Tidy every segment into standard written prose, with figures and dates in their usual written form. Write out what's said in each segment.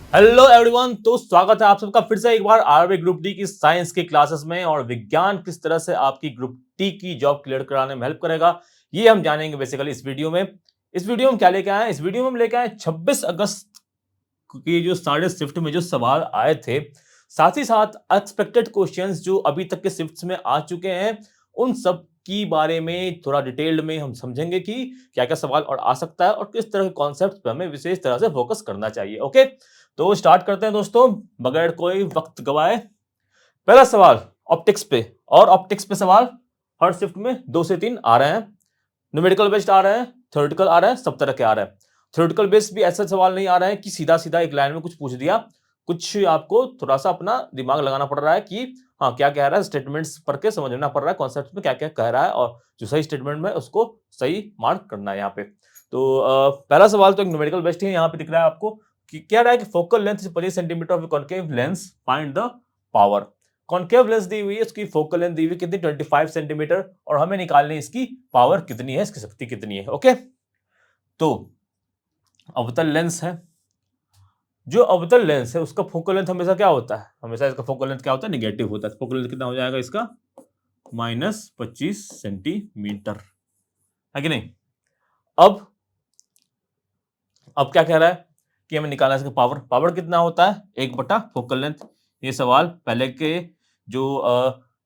Hello everyone, तो स्वागत है आप सबका फिर से एक बार आरबी ग्रुप डी की साइंस की क्लासेस में। और विज्ञान किस तरह से आपकी ग्रुप डी की जॉब क्लियर कराने में हेल्प करेगा, ये हम जानेंगे बेसिकली इस वीडियो में। इस वीडियो में क्या लेके आए हैं? इस वीडियो में हम लेके आए 26 अगस्त की जो साढ़े शिफ्ट में जो सवाल आए थे, साथ ही साथ एक्सपेक्टेड क्वेश्चंस जो अभी तक के शिफ्ट्स में आ चुके हैं, उन सब की बारे में थोड़ा डिटेल्ड में हम समझेंगे कि क्या क्या सवाल और आ सकता है और किस तरह के कॉन्सेप्ट पे हमें विशेष तरह से फोकस करना चाहिए। ओके, तो स्टार्ट करते हैं दोस्तों बगैर कोई वक्त गवाए। पहला सवाल ऑप्टिक्स पे, और ऑप्टिक्स पे सवाल हर शिफ्ट में 2 से 3 आ रहे हैं। न्यूमेरिकल बेस्ड आ रहे हैं, थ्योरेटिकल आ रहे हैं, सब तरह के आ रहे हैं। थ्योरेटिकल बेस्ड भी ऐसा सवाल नहीं आ रहा है कि सीधा सीधा एक लाइन में कुछ पूछ दिया। कुछ आपको थोड़ा सा अपना दिमाग लगाना पड़ रहा है कि हाँ क्या कह रहा है, स्टेटमेंट्स पढ़ के समझना पड़ रहा है कॉन्सेप्ट में क्या क्या कह रहा है, और जो सही स्टेटमेंट में उसको सही मार्क करना है यहाँ पे। तो पहला सवाल तो एक न्यूमेरिकल बेस्ड है। यहाँ पे दिख रहा है आपको कि क्या रहा है कि focal length 25 centimetre of concave lens, find the power. Concave lens दी हुई है, उसकी फोकल लेंथ दी हुई कितनी 25 सेंटीमीटर, और हमें निकालनी है इसकी पावर कितनी है, इसकी शक्ति कितनी है। ओके, तो अवतल लेंस है। जो अवतल लेंस है उसका फोकल लेंथ हमेशा क्या होता है, हमेशा इसका फोकल लेंथ क्या होता है, निगेटिव होता है। फोकल लेंथ कितना हो जाएगा इसका, -25 सेंटीमीटर, है कि नहीं। अब क्या कह रहा है कि हमें निकालना है इसका पावर। पावर कितना होता है, 1 बटा फोकल लेंथ। ये सवाल पहले के जो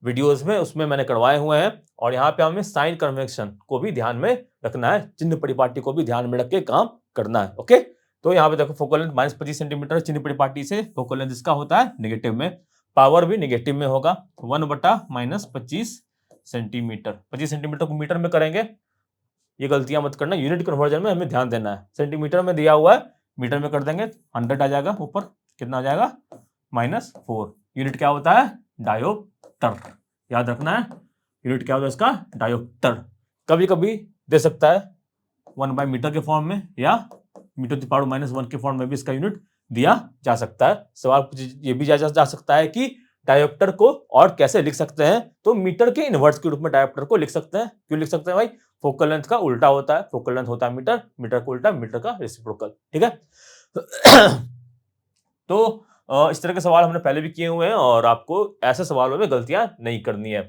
वीडियोस में उसमें मैंने करवाए हुए हैं, और यहाँ पे हमें साइन कन्वेंशन को भी ध्यान में रखना है, चिन्ह परिपाटी को भी ध्यान में रख के काम करना है। ओके, तो यहाँ पे देखो फोकल लेंथ -25 सेंटीमीटर, चिन्ह परिपाटी से फोकल लेंथ इसका होता है नेगेटिव में, पावर भी नेगेटिव में होगा। 1/-25 सेंटीमीटर, 25 सेंटीमीटर को मीटर में करेंगे, ये गलतियां मत करना, यूनिट कन्वर्जन में हमें ध्यान देना है। सेंटीमीटर में दिया हुआ है, मीटर में कर देंगे 100 आ जाएगा, ऊपर कितना आ जाएगा -4। यूनिट क्या होता है, डायोप्टर, याद रखना है यूनिट क्या होता है इसका, डायोप्टर। कभी कभी दे सकता है 1/मीटर के फॉर्म में, या मीटर टू पावर -1 के फॉर्म में भी इसका यूनिट दिया जा सकता है। सवाल ये भी जा सकता है कि डायोप्टर को और कैसे लिख सकते हैं, तो मीटर के इनवर्स के रूप में डायोप्टर को लिख सकते हैं। क्यों लिख सकते हैं भाई, फोकल लेंथ का उल्टा होता है, फोकल लेंथ होता है मीटर, मीटर का उल्टा मीटर का रेसिप्रोकल, ठीक है। तो इस तरह के सवाल हमने पहले भी किए हुए हैं, और आपको ऐसे सवालों में गलतियां नहीं करनी है।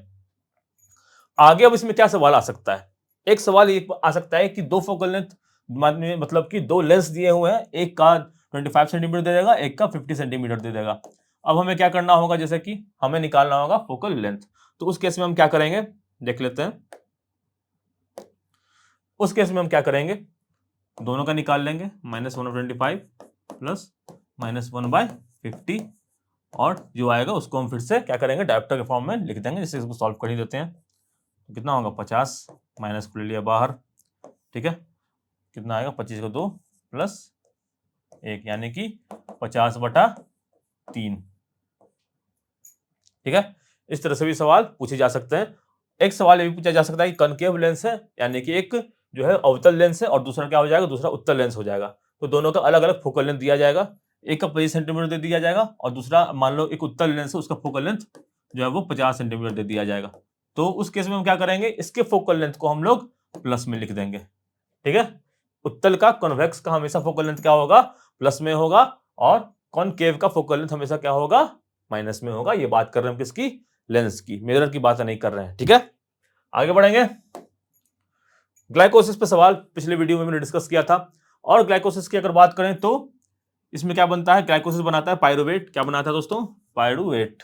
आगे अब इसमें क्या सवाल आ सकता है, एक सवाल ये आ सकता है कि दो फोकल लेंथ, मतलब कि दो लेंस दिए हुए हैं, एक का 25 सेंटीमीटर दे देगा, एक का 50 सेंटीमीटर दे देगा। अब हमें क्या करना होगा, जैसे कि हमें निकालना होगा फोकल लेंथ। तो उस केस में हम क्या करेंगे, देख लेते हैं। उस केस में हम क्या करेंगे, दोनों का निकाल लेंगे, -1/25 प्लस -1/50, और जो आएगा उसको हम फिर से क्या करेंगे, डायोप्टर के फॉर्म में लिख देंगे, जिससे इसको सॉल्व कर ही देते हैं। तो कितना होगा 50, माइनस को ले लिया बाहर, ठीक है। कितना आएगा 25 को 2 प्लस 1, यानी कि 50/3, ठीक है। इस तरह से भी सवाल पूछे जा सकते हैं। एक सवाल ये भी पूछा जा सकता है कि कनकेव लेंस है, यानी कि एक जो है अवतल लेंस है और दूसरा क्या हो जाएगा, दूसरा उत्तल लेंस हो जाएगा। तो दोनों का अलग अलग फोकल लेंथ दिया जाएगा, एक का 25 सेंटीमीटर दे दिया जाएगा, और दूसरा मान लो एक उत्तल लेंस है, उसका फोकल लेंथ जो है वो 50 सेंटीमीटर दे दिया जाएगा। तो उस केस में हम क्या करेंगे, इसके फोकल लेंथ को हम लोग प्लस में लिख देंगे, ठीक है। उत्तल का, कॉन्वेक्स का हमेशा फोकल लेंथ क्या होगा, प्लस में होगा, और कॉनकेव का फोकल लेंथ हमेशा क्या होगा, माइनस में होगा। ये बात कर रहे हैं हम किसकी, लेंस की, मिरर की बात नहीं कर रहे हैं, ठीक है। आगे बढ़ेंगे। ग्लाइकोसिस पे सवाल पिछले वीडियो में मैंने डिस्कस किया था, और ग्लाइकोसिस की अगर बात करें तो इसमें क्या बनता है, ग्लाइकोसिस बनाता है पायरुवेट। क्या बनाता है दोस्तों, पायरुवेट,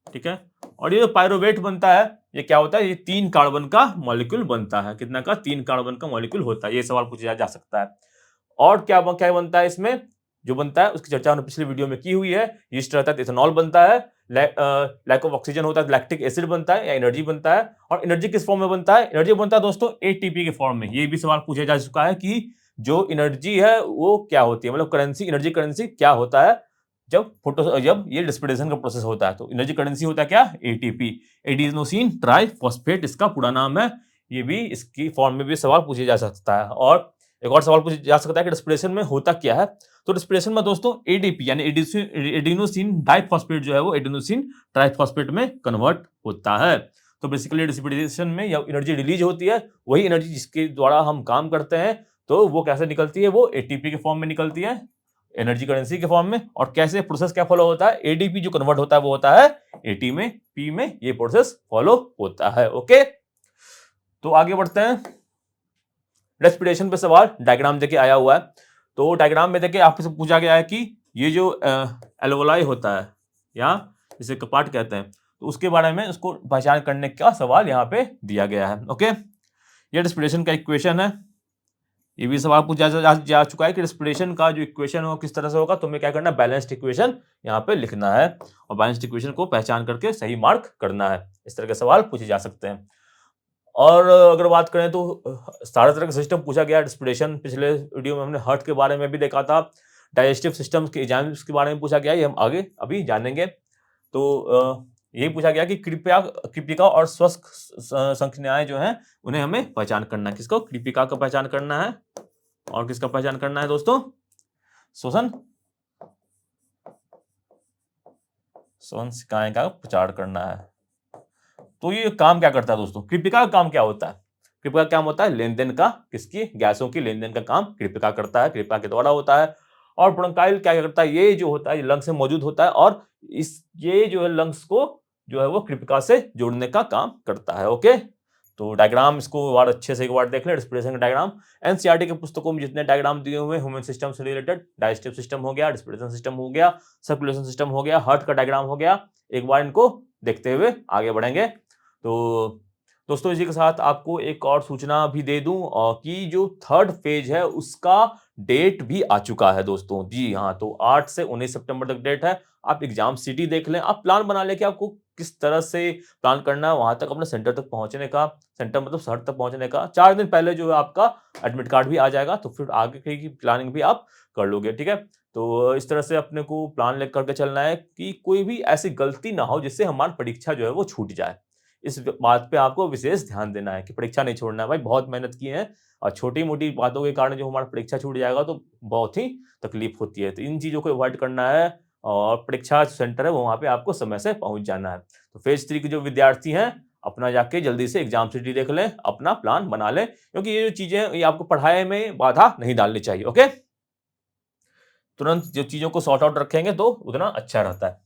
ठीक है। और ये जो पायरुवेट बनता है, ये क्या होता है, ये 3 कार्बन का मॉलिक्यूल बनता है। कितना का, 3 कार्बन का मॉलिक्यूल होता है। ये सवाल पूछा जा सकता है। और क्या क्या बनता है इसमें, जो बनता है उसकी चर्चा हमने पिछले वीडियो में की हुई है। यीस्ट रहता है, इथेनॉल बनता है, लैक ऑफ ऑक्सीजन होता है, लैक्टिक एसिड बनता है, या एनर्जी बनता है। और एनर्जी किस फॉर्म में बनता है, एनर्जी बनता है दोस्तों एटीपी के फॉर्म में। ये भी सवाल पूछा जा चुका है कि जो एनर्जी है वो क्या होती है, मतलब करेंसी, एनर्जी करेंसी क्या होता है जब ये रेस्पिरेशन का प्रोसेस होता है। तो एनर्जी करेंसी होता है क्या, एटीपी, एडिनोसिन ट्राइफॉस्फेट इसका पूरा नाम है। ये भी इसकी फॉर्म में भी सवाल पूछे जा सकता है। और एक और सवाल पूछा जा सकता है कि रेस्पिरेशन में होता क्या है। तो रेस्पिरेशन में दोस्तों एडीपी यानी एडिनोसिन डाइफॉस्फेट जो है वो एडिनोसिन ट्राइफॉस्फेट में कन्वर्ट होता है। तो बेसिकली रेस्पिरेशन में या एनर्जी रिलीज होती है, वही एनर्जी जिसके द्वारा हम काम करते हैं, तो वो कैसे निकलती है, वो एटीपी के फॉर्म में निकलती है। एनर्जी करेंसी के फॉर्म में, और कैसे प्रोसेस क्या फॉलो होता है, एडीपी जो कन्वर्ट होता है वो होता है एटी में, पी में, ये प्रोसेस फॉलो होता है। ओके, तो आगे बढ़ते हैं। रेस्पिरेशन पे सवाल डायग्राम देके आया हुआ है। तो डायग्राम में देखिए आपसे पूछा गया है कि ये जो एल्वोलाई होता है या जिसे कपाट कहते हैं, तो उसके बारे में उसको पहचान करने का सवाल यहाँ पे दिया गया है। ओके, ये रेस्पिरेशन का इक्वेशन है। ये भी सवाल पूछा जा चुका है कि रेस्पिरेशन का जो इक्वेशन हो किस तरह से होगा, तो हमें क्या करना है, बैलेंस्ड इक्वेशन यहाँ पे लिखना है और बैलेंस्ड इक्वेशन को पहचान करके सही मार्क करना है। इस तरह के सवाल पूछे जा सकते हैं। और अगर बात करें तो सारा तरह का सिस्टम पूछा गया। रेस्पिरेशन पिछले वीडियो में हमने हार्ट के बारे में भी देखा था, डाइजेस्टिव सिस्टम के एंजाइम्स के बारे में पूछा गया, ये हम आगे अभी जानेंगे। तो यही पूछा गया कि कृपिका और स्वस्क संज्ञाएं जो हैं उन्हें हमें पहचान करना है। किसको, कृपिका का पहचान करना है और किसका पहचान करना है दोस्तों, श्वसन संज्ञाएं का पहचान करना है। तो ये काम क्या करता है दोस्तों, कृपिका का काम क्या होता है, कृपिका का काम होता है लेन देन का, किसकी, गैसों की लेन देन का काम कृपिका करता है, कृपिका के द्वारा होता है। और ब्रोंकाइल क्या करता है, ये जो होता है लंग्स में मौजूद होता है और ये जो है लंग्स को जो है वो कृपिका से जोड़ने का काम करता है। ओके, तो डायग्राम इसको बार अच्छे से एक बार देख लें, रेस्पिरेशन का डायग्राम। एनसीईआरटी के पुस्तकों में जितने डायग्राम दिए हुए हैं ह्यूमन सिस्टम से रिलेटेड, डाइजेस्टिव सिस्टम हो गया, रेस्पिरेशन सिस्टम हो गया, सर्कुलेशन सिस्टम हो गया, हार्ट का डायग्राम हो गया, एक बार इनको देखते हुए आगे बढ़ेंगे। तो दोस्तों इसी के साथ आपको एक और सूचना भी दे दूं कि जो थर्ड फेज है उसका डेट भी आ चुका है दोस्तों। जी हाँ, तो 8 से 19 सितंबर तक डेट है। आप एग्जाम सिटी देख लें, आप प्लान बना लें कि आपको किस तरह से प्लान करना है वहां तक, अपने सेंटर तक पहुंचने का, सेंटर मतलब शहर तक पहुंचने का। 4 दिन पहले जो है आपका एडमिट कार्ड भी आ जाएगा, तो फिर आगे की प्लानिंग भी आप कर लोगे। ठीक है, तो इस तरह से अपने को प्लान लेकर करके चलना है कि कोई भी ऐसी गलती ना हो जिससे हमारी परीक्षा जो है वो छूट जाए। इस बात पे आपको विशेष ध्यान देना है कि परीक्षा नहीं छोड़ना है। भाई बहुत मेहनत की है और छोटी-मोटी बातों के कारण जो हमारा परीक्षा छूट जाएगा तो बहुत ही तकलीफ होती है। तो इन चीज़ों को अवॉइड करना है और परीक्षा सेंटर है वो वहाँ पे आपको समय से पहुँच जाना है। तो फेज़ 3 के जो विद्यार्थी हैं अपना जाके जल्दी से एग्ज़ाम सिटी देख लें, अपना प्लान बना लें, क्योंकि ये जो चीज़ें ये आपको पढ़ाई में बाधा नहीं डालनी चाहिए। ओके? तुरंत जो चीज़ों को सॉर्ट आउट रखेंगे तो उतना अच्छा रहता है।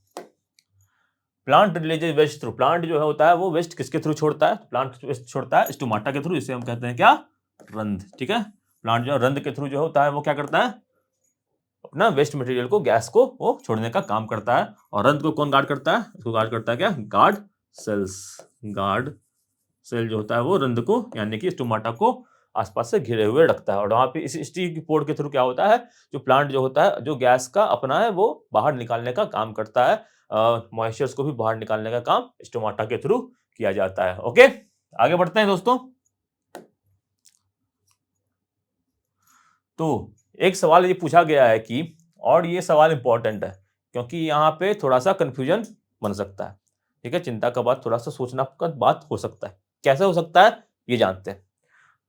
Plant releases waste through, plant जो है होता है वो वेस्ट किसके थ्रू छोड़ता है, प्लांट वेस्ट छोड़ता है स्टोमाटा के थ्रू, इसे हम कहते हैं क्या, रंध्र। ठीक है, प्लांट जो रंध्र के थ्रू जो होता है वो क्या करता है, अपना वेस्ट मटेरियल को, गैस को वो छोड़ने का काम करता है। और रंध्र को कौन गार्ड करता है, इसको गार्ड करता है क्या, गार्ड सेल्स। गार्ड सेल जो होता है वो रंध्र को यानी कि स्टोमाटा को आसपास से घिरे हुए रखता है। और वहां पे इस स्टिकी पोर्ट के थ्रू क्या होता है, जो प्लांट जो होता है जो गैस का अपना है वो बाहर निकालने का काम करता है। मॉइस्चर्स को भी बाहर निकालने का काम स्टोमाटा के थ्रू किया जाता है। ओके, आगे बढ़ते हैं दोस्तों। तो एक सवाल ये पूछा गया है कि, और ये सवाल इंपॉर्टेंट है क्योंकि यहाँ पे थोड़ा सा कंफ्यूजन बन सकता है। ठीक है, चिंता का बात, थोड़ा सा सोचना का बात हो सकता है। कैसे हो सकता है ये जानते हैं।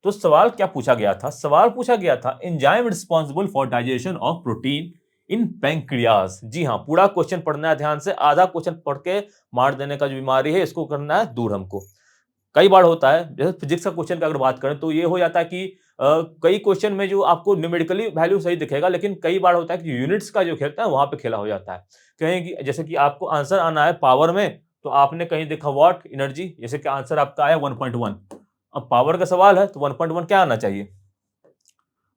तो सवाल क्या पूछा गया था, सवाल पूछा गया था enzyme responsible for digestion of protein in pancreas. जी हाँ, पूरा क्वेश्चन पढ़ना है ध्यान से, आधा क्वेश्चन पढ़ के मार देने का जो बीमारी है इसको करना है दूर हमको। कई बार होता है, जैसे फिजिक्स का क्वेश्चन की अगर बात करें तो ये हो जाता है कि कई क्वेश्चन में जो आपको न्यूमेरिकली वैल्यू सही दिखेगा, लेकिन कई बार होता है कि यूनिट्स का जो खेलता है वहां पे खेला हो जाता है। कहीं कि जैसे कि आपको आंसर आना है पावर में, तो आपने कहीं देखा वॉट एनर्जी, जैसे कि आंसर आपका आया 1.1। अब पावर का सवाल है तो 1.1 क्या आना चाहिए,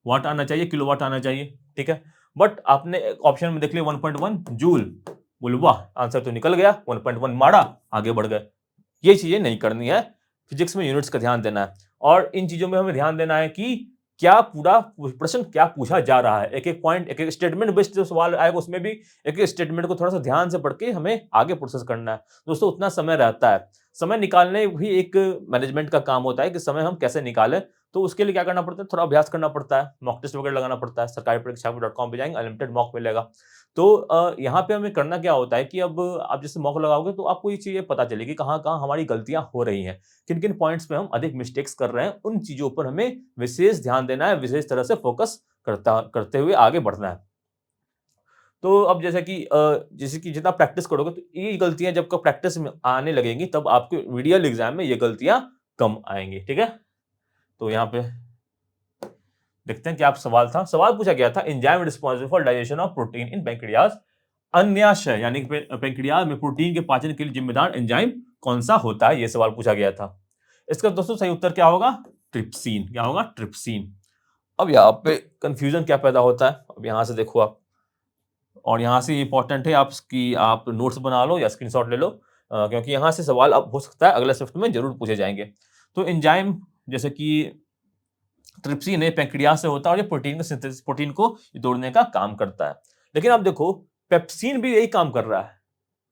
वाट आना चाहिए, किलोवाट आना चाहिए। ठीक है, बट आपने ऑप्शन में देख लिया 1.1 जूल, बोले वाह आंसर तो निकल गया, 1.1 मारा, आगे बढ़ गए। ये चीजें नहीं करनी है, फिजिक्स में यूनिट्स का ध्यान देना है। और इन चीजों में हमें ध्यान देना है कि क्या पूरा प्रश्न क्या पूछा जा रहा है, एक एक पॉइंट, एक एक स्टेटमेंट बेस्ड जो सवाल आएगा उसमें भी एक एक स्टेटमेंट को थोड़ा सा ध्यान से पढ़ के हमें आगे प्रोसेस करना है। दोस्तों उतना समय रहता है, समय निकालने भी एक मैनेजमेंट का काम होता है कि समय हम कैसे निकालें। तो उसके लिए क्या करना पड़ता है, थोड़ा अभ्यास करना पड़ता है, मॉक टेस्ट वगैरह लगाना पड़ता है। सरकारी परीक्षा.com पे जाएंगे, अनलिमिटेड मॉक मिलेगा। तो यहाँ पे हमें करना क्या होता है कि अब आप जैसे मॉक लगाओगे तो आपको ये चीजें पता चलेगी कहाँ कहाँ हमारी गलतियां हो रही हैं, किन किन पॉइंट्स पे हम अधिक मिस्टेक्स कर रहे हैं। उन चीजों पर हमें विशेष ध्यान देना है, विशेष तरह से फोकस करते हुए आगे बढ़ना है। तो अब जैसे कि जितना प्रैक्टिस करोगे तो ये गलतियां जब प्रैक्टिस में आने लगेंगी तब आपके रीडियल एग्जाम में ये गलतियां कम आएंगी। ठीक है, तो यहाँ पे देखते हैं क्या आप सवाल था। सवाल पूछा गया था, enzyme responsible for digestion of protein in pancreas, अन्याशय यानी कि पैंक्रियाज में प्रोटीन के पाचन के लिए जिम्मेदार एंजाइम कौन सा होता है, यह सवाल पूछा गया था। इसका दोस्तों सही उत्तर क्या होगा? ट्रिप्सिन। क्या होगा? ट्रिप्सिन। अब यहाँ पे कंफ्यूजन क्या पैदा होता है, अब यहां से देखो आप, और यहाँ से इंपॉर्टेंट है आप नोट्स बना लो या स्क्रीनशॉट ले लो, क्योंकि यहाँ से सवाल अब हो सकता है अगले शिफ्ट में जरूर पूछे जाएंगे। तो एंजाइम जैसे कि ट्रिप्सिन पैंक्रियाज से होता है और ये प्रोटीन का सिंथेसिस, प्रोटीन को तोड़ने का काम करता है। लेकिन आप देखो पेप्सिन भी यही काम कर रहा है।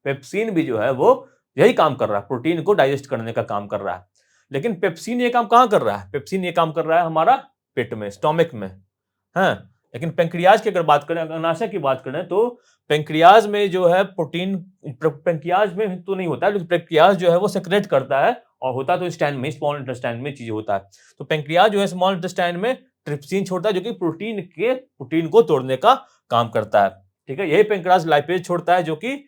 पेप्सिन भी जो है वो यही काम कर रहा है, प्रोटीन को डाइजेस्ट करने का काम कर रहा है। लेकिन पेप्सिन ये काम कहां कर रहा है? पेप्सिन ये काम कर रहा है हमारा पेट में, स्टोमक में, है। लेकिन पेंक्रियाज की अगर बात करें, अग्नाशय की बात करें, तो पेंक्रियाज में जो है प्रोटीन, पेंक्रियाज में तो नहीं होता है, लेकिन पेंक्रियाज जो है वो सेक्रेट करता है, और होता तो स्टैंड में, स्मॉल इंटेस्टाइन में चीज होता है। तो पेंक्रियाज जो है स्मॉल इंटेस्टाइन में ट्रिप्सिन छोड़ता है, जो कि प्रोटीन को तोड़ने का काम करता है। ठीक है, यही पेंक्रियाज लाइपेज छोड़ता है, जो कि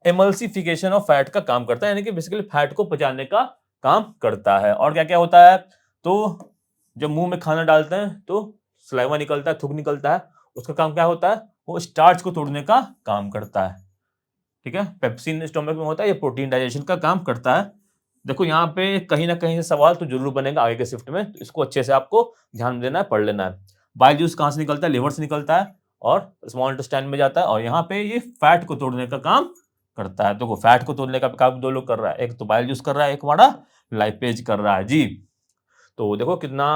एमल्सिफिकेशन ऑफ फैट का काम करता है, यानी कि बेसिकली फैट को पचाने का काम करता है। और क्या क्या होता है? तो जब मुंह में खाना डालते हैं तो सलाइवा निकलता है, थूक निकलता है, उसका काम क्या होता है? वो स्टार्च को तोड़ने का काम करता है। ठीक है, पेप्सिन स्टोमक में होता है, ये प्रोटीन डाइजेशन का काम करता है। देखो यहाँ पे कहीं ना कहीं से सवाल तो जरूर बनेगा आगे के शिफ्ट में, तो इसको अच्छे से आपको ध्यान देना है, पढ़ लेना है। बाइल जूस कहाँ से निकलता है? लिवर से निकलता है और स्मॉल इंटेस्टाइन में जाता है, और यहाँ पे ये फैट को तोड़ने का काम करता है। देखो फैट को तोड़ने का काम दो लोग कर रहा है, एक तो बाइल जूस कर रहा है, एक हमारा लाइपेज कर रहा है जी। तो देखो कितना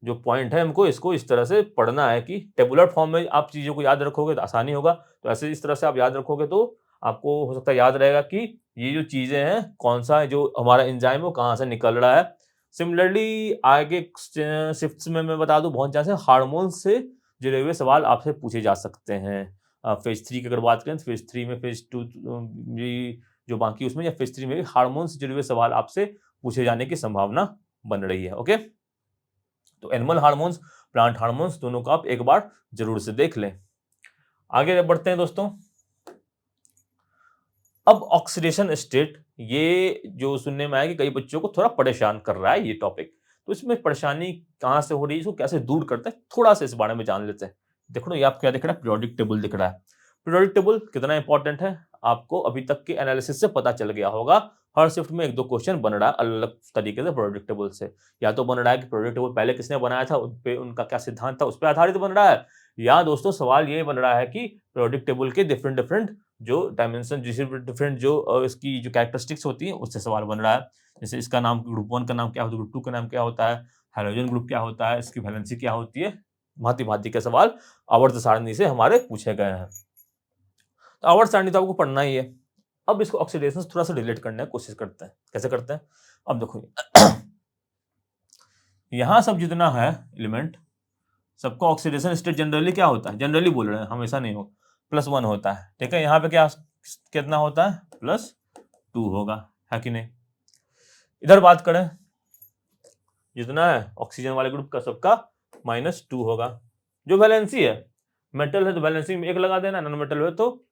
जो पॉइंट है, हमको इसको इस तरह से पढ़ना है कि टेबुलर फॉर्म में आप चीजों को याद रखोगे तो आसानी होगा। तो ऐसे इस तरह से आप याद रखोगे तो आपको हो सकता है याद रहेगा कि ये जो चीजें हैं, कौन सा जो हमारा एंजाइम है वो कहाँ से निकल रहा है। सिमिलरली आगे शिफ्ट्स में मैं बता दूं, बहुत ज्यादा हार्मोन से जुड़े हुए सवाल आपसे पूछे जा सकते हैं। फेज 3 की अगर बात करें तो फेज 3 में, फेज 2 जो बाकी उसमें, या फेज 3 में भी हार्मोन से जुड़े हुए सवाल आपसे पूछे जाने की संभावना बन रही है। ओके, तो एनिमल हार्मोन्स, प्लांट हार्मोन्स, दोनों को आप एक बार जरूर से देख लें। आगे बढ़ते हैं दोस्तों। अब ऑक्सीडेशन स्टेट, ये जो सुनने में आया कि कई बच्चों को थोड़ा परेशान कर रहा है ये टॉपिक, तो इसमें परेशानी कहां से हो रही है, इसको कैसे दूर करते हैं, थोड़ा सा इस बारे में जान लेते हैं। देखो ना, ये आप क्या दिख रहा है? पीरियोडिक टेबल दिख रहा है। पीरियोडिक टेबल कितना इंपॉर्टेंट है आपको अभी तक के एनालिसिस से पता चल गया होगा। हर शिफ्ट में एक दो क्वेश्चन बन रहा है अलग अलग तरीके से पीरियोडिक टेबल से। या तो बन रहा है कि पीरियोडिक टेबल पहले किसने बनाया था, उन पे उनका क्या सिद्धांत था, उस पर आधारित बन रहा है, या दोस्तों सवाल ये बन रहा है कि पीरियोडिक टेबल के डिफरेंट डिफरेंट जो डायमेंशन, डिफरेंट जो इसकी जो कैरेक्टरिस्टिक्स होती है, उससे सवाल बन रहा है। जैसे इसका नाम, ग्रुप 1 का नाम क्या होता है, ग्रुप 2 का नाम क्या होता है, हाइड्रोजन ग्रुप क्या होता है, इसकी वैलेंसी क्या होती है, भांति भांति के सवाल आवर्त सारणी से हमारे पूछे गए हैं। तो आवर्त सारणी तो आपको पढ़ना ही है। अब इसको ऑक्सीडेशन से थोड़ा सा रिलेट करने की कोशिश करते हैं। कैसे करते हैं? अब देखो यहां सब जितना है एलिमेंट, सबको ऑक्सीडेशन स्टेट जनरली क्या होता है, जनरली बोल रहे हैं, हमेशा नहीं हो, +1 होता है। ठीक है, यहाँ पे क्या कितना होता है? +2 होगा, है कि नहीं? इधर बात करें, जितना है ऑक्सीजन वाले ग्रुप का सबका -2 होगा। जो वैलेंसी है, मेटल है तो वैलेंसी में 1 लगा देना, नॉन मेटल है तो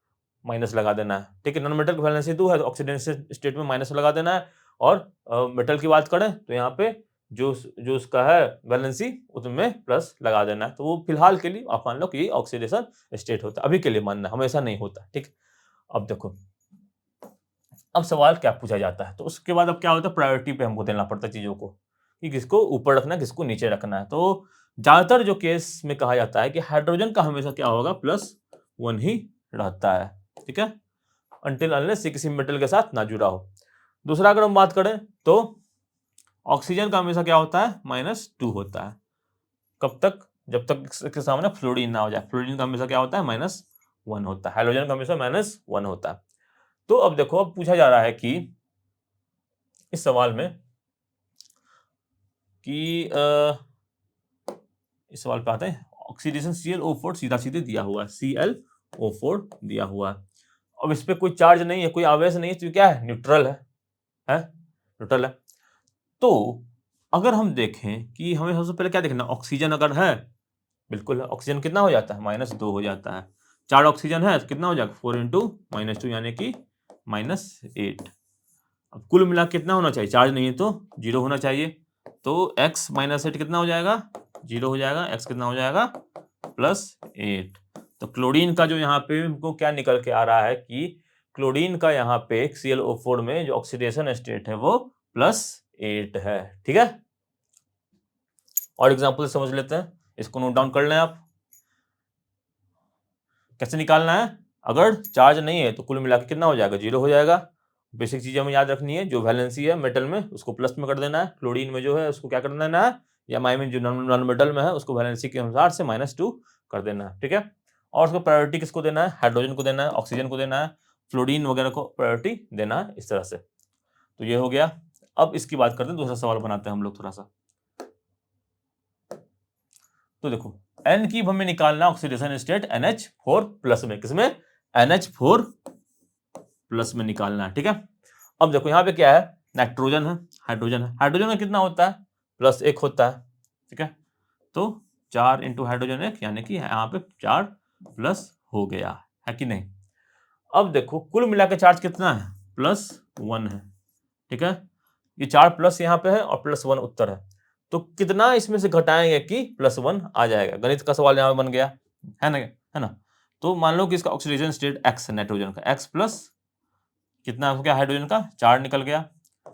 माइनस लगा देना है। ठीक है, नॉन मेटल की वैलेंसी 2 है तो ऑक्सीडेशन स्टेट में माइनस लगा देना है। और मेटल की बात करें तो यहाँ पे जो जो उसका है वैलेंसी, उसमें प्लस लगा देना है। तो वो फिलहाल के लिए आप मान लो कि ये ऑक्सीडेशन स्टेट होता है, अभी के लिए मानना, हमेशा नहीं होता। ठीक, अब देखो, अब सवाल क्या पूछा जाता है, तो उसके बाद अब क्या होता है, प्रायोरिटी पे हमको देना पड़ता है चीजों को, कि किसको ऊपर रखना है, किसको नीचे रखना है। तो ज्यादातर जो केस में कहा जाता है कि हाइड्रोजन का हमेशा क्या होगा, +1 ही रहता है। ठीक है, अनटिल अनलेस ये किसी मेटल के साथ ना जुड़ा हो। दूसरा अगर हम बात करें तो ऑक्सीजन का हमेशा क्या होता है, -2 होता है। कब तक? जब तक इसके सामने फ्लोरीन ना हो जाए। फ्लोरीन का हमेशा क्या होता है, -1 होता है। हाइड्रोजन का हमेशा -1 होता है। तो अब देखो, अब पूछा जा रहा है कि इस सवाल में कि इस सवाल पे आते हैं, ऑक्सीडेशन ClO4 सीधा सीधे दिया हुआ है, ClO4 दिया हुआ है। अब इस पे कोई चार्ज नहीं है, कोई आवेश नहीं है, तो क्या है, न्यूट्रल है न्यूट्रल है। तो अगर हम देखें कि हमें सबसे पहले क्या देखना, ऑक्सीजन अगर है, बिल्कुल ऑक्सीजन कितना हो जाता है, -2 हो जाता है। 4 ऑक्सीजन है तो कितना हो जाएगा, 4 × -2 यानी कि -8। अब कुल मिला कितना होना चाहिए, चार्ज नहीं है तो 0 होना चाहिए, तो x -8 कितना हो जाएगा, 0 हो जाएगा, x कितना हो जाएगा +8। तो क्लोरीन का जो यहाँ पे हमको क्या निकल के आ रहा है कि क्लोरीन का यहाँ पे ClO4 में जो ऑक्सीडेशन स्टेट है वो +8 है। ठीक है, और एग्जांपल समझ लेते हैं, इसको नोट डाउन कर लें आप। कैसे निकालना है, अगर चार्ज नहीं है तो कुल मिला के कितना हो जाएगा, 0 हो जाएगा। बेसिक चीजें हमें याद रखनी है, जो वैलेंसी है मेटल में उसको प्लस में कर देना है, क्लोरीन में जो है उसको क्या कर देना है, या माइमिन जो नॉन मेटल में है उसको वैलेंसी के अनुसार से -2 कर देना है। ठीक है, और उसको प्रायोरिटी किसको देना है, हाइड्रोजन को देना है, ऑक्सीजन को देना है, फ्लोरीन वगैरह को प्रायोरिटी देना है, इस तरह से। तो ये हो गया। अब इसकी बात करते हैं, दूसरा सवाल बनाते हैं हम लोग थोड़ा सा। तो देखो N की हमें निकालना ऑक्सीडेशन स्टेट NH4+ में, किसमें, NH4+ में निकालना है। ठीक है, अब देखो यहाँ पे क्या है, नाइट्रोजन है, हाइड्रोजन है। हाइड्रोजन में कितना होता है, +1 होता है। ठीक है, तो 4 × हाइड्रोजन 1 यानी कि यहाँ पे 4+ हो गया है कि नहीं। अब देखो कुल मिला के चार्ज कितना है, +1 है। ठीक है, ये 4+ यहाँ पे है और +1 उत्तर है, तो कितना इसमें से घटाएंगे कि +1 आ जाएगा। गणित का सवाल यहाँ पे बन गया है ना। तो मान लो कि इसका ऑक्सीडेशन स्टेट X है, नाइट्रोजन का, X प्लस कितना हो गया हाइड्रोजन का, 4 निकल गया,